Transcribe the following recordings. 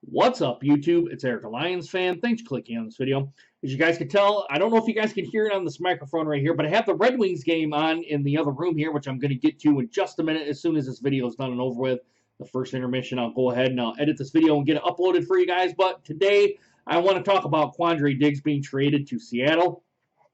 What's up, YouTube? It's Eric, a Lions fan. Thanks for clicking on this video. As you guys can tell, I don't know if you guys can hear it on this microphone right here, but I have the Red Wings game on in the other room here, which I'm going to get to in just a minute as soon as this video is done and over with. The first intermission, I'll go ahead and I'll edit this video and get it uploaded for you guys. But today, I want to talk about Quandre Diggs being traded to Seattle.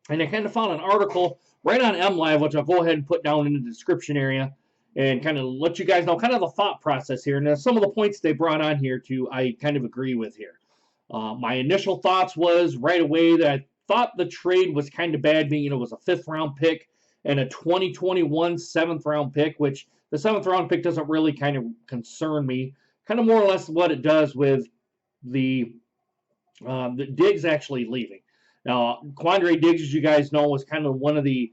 And I kind of found an article right on MLive, which I'll go ahead and put down in the description area, and kind of let you guys know kind of the thought process here. And some of the points they brought on here, too, I kind of agree with here. My initial thoughts was right away that I thought the trade was kind of bad, being it was a 5th-round pick and a 2021 7th-round pick, which the 7th-round pick doesn't really kind of concern me. Kind of more or less what it does with the Diggs actually leaving. Now, Quandre Diggs, as you guys know, was kind of one of the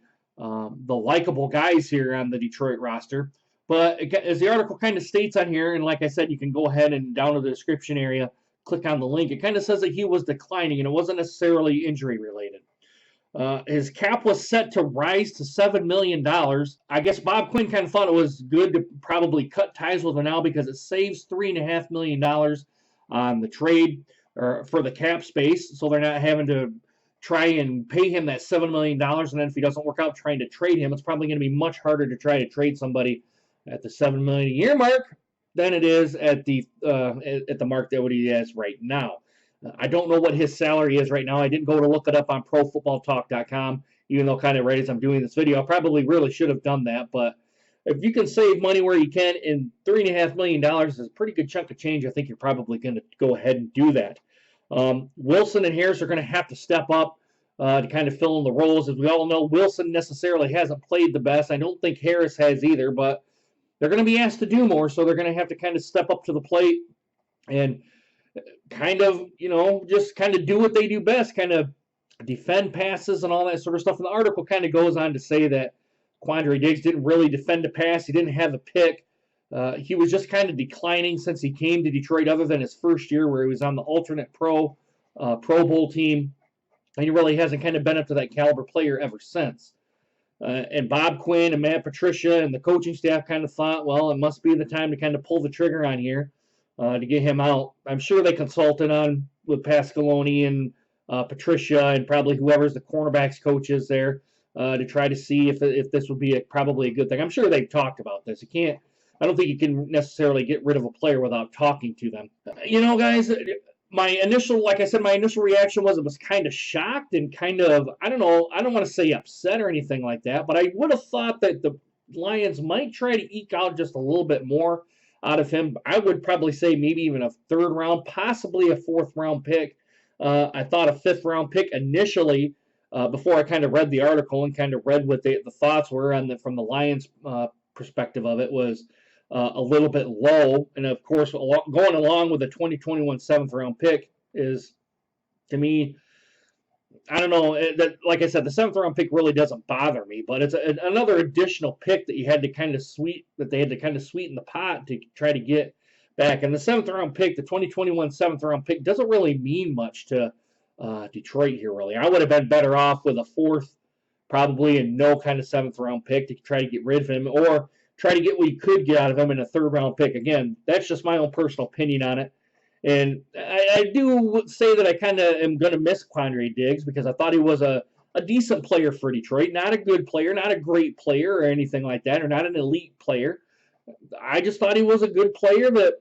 likable guys here on the Detroit roster. But as the article kind of states on here, and like I said, you can go ahead and down to the description area, click on the link. It kind of says that he was declining, and it wasn't necessarily injury related. His cap was set to rise to $7 million. I guess Bob Quinn kind of thought it was good to probably cut ties with him now because it saves $3.5 million on the trade or for the cap space, so they're not having to try and pay him that $7 million, and then if he doesn't work out trying to trade him, it's probably going to be much harder to try to trade somebody at the $7 million a year mark than it is at the mark that what he has right now. I don't know what his salary is right now. I didn't go to look it up on ProFootballTalk.com, even though kind of right as I'm doing this video. I probably really should have done that, but if you can save money where you can, and $3.5 million is a pretty good chunk of change, I think you're probably going to go ahead and do that. Wilson and Harris are going to have to step up to kind of fill in the roles. As we all know, Wilson necessarily hasn't played the best. I don't think Harris has either, but they're going to be asked to do more, so they're going to have to kind of step up to the plate and kind of, just kind of do what they do best, kind of defend passes and all that sort of stuff. And the article kind of goes on to say that Quandre Diggs didn't really defend a pass. He didn't have a pick. He was just kind of declining since he came to Detroit, other than his first year where he was on the alternate Pro Bowl team. And he really hasn't kind of been up to that caliber player ever since. And Bob Quinn and Matt Patricia and the coaching staff kind of thought, well, it must be the time to kind of pull the trigger on here to get him out. I'm sure they consulted on with Pasqualoni and Patricia and probably whoever's the cornerbacks coaches there to try to see if this would be probably a good thing. I'm sure they've talked about this. I don't think you can necessarily get rid of a player without talking to them. Guys, my initial reaction was it was kind of shocked and kind of, I don't want to say upset or anything like that, but I would have thought that the Lions might try to eke out just a little bit more out of him. I would probably say maybe even a 3rd round, possibly a 4th round pick. I thought a 5th round pick initially before I kind of read the article and kind of read what the thoughts were from the Lions perspective of it was a little bit low. And of course, going along with the 2021 7th-round pick is, to me, I don't know. Like I said, the 7th-round pick really doesn't bother me, but it's another additional pick that they had to kind of sweeten the pot to try to get back. And the 7th-round pick, the 2021 7th-round pick, doesn't really mean much to Detroit here, really. I would have been better off with a 4th, probably, and no kind of 7th-round pick to try to get rid of him, or try to get what you could get out of him in a 3rd-round pick. Again, that's just my own personal opinion on it. And I do say that I kind of am going to miss Quandre Diggs because I thought he was a decent player for Detroit. Not a good player, not a great player or anything like that, or not an elite player. I just thought he was a good player that,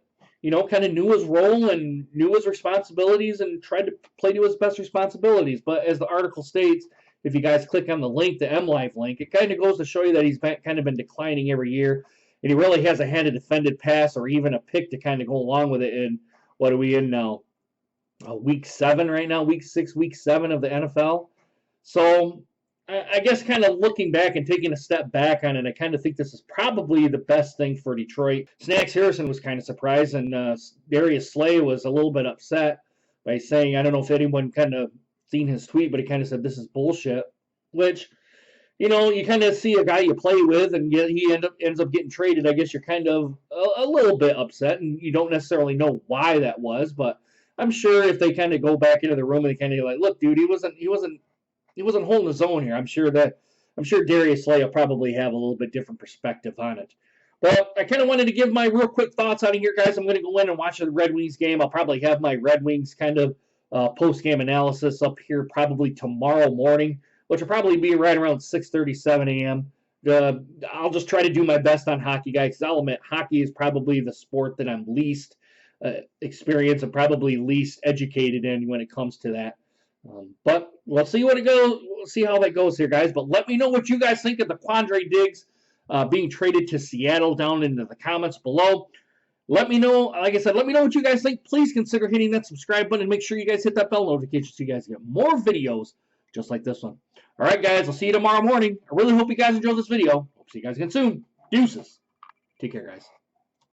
kind of knew his role and knew his responsibilities and tried to play to his best responsibilities. But as the article states, if you guys click on the link, the MLive link, it kind of goes to show you that he's kind of been declining every year, and he really hasn't had a defended pass or even a pick to kind of go along with it. And what are we in now? Week 7 right now, week 6, week 7 of the NFL. So I guess kind of looking back and taking a step back on it, I kind of think this is probably the best thing for Detroit. Snacks Harrison was kind of surprised, and Darius Slay was a little bit upset by saying, I don't know if anyone kind of seen his tweet, but he kind of said this is bullshit, which, you kind of see a guy you play with and he ends up getting traded. I guess you're kind of a little bit upset, and you don't necessarily know why that was, but I'm sure if they kind of go back into the room and they kind of like, look, dude, he wasn't holding his own here. I'm sure Darius Slay will probably have a little bit different perspective on it. But I kind of wanted to give my real quick thoughts out of here, guys. I'm going to go in and watch the Red Wings game. I'll probably have my Red Wings kind of post-game analysis up here probably tomorrow morning, which will probably be right around 6:37 a.m. I'll just try to do my best on hockey, guys, because I'll admit hockey is probably the sport that I'm least experienced and probably least educated in when it comes to that. But we'll see what it goes. We'll see how that goes here, guys. But let me know what you guys think of the Quandre Diggs being traded to Seattle down into the comments below. Let me know, like I said, let me know what you guys think. Please consider hitting that subscribe button and make sure you guys hit that bell notification so you guys get more videos just like this one. All right, guys, I'll see you tomorrow morning. I really hope you guys enjoyed this video. Hope to see you guys again soon. Deuces. Take care, guys.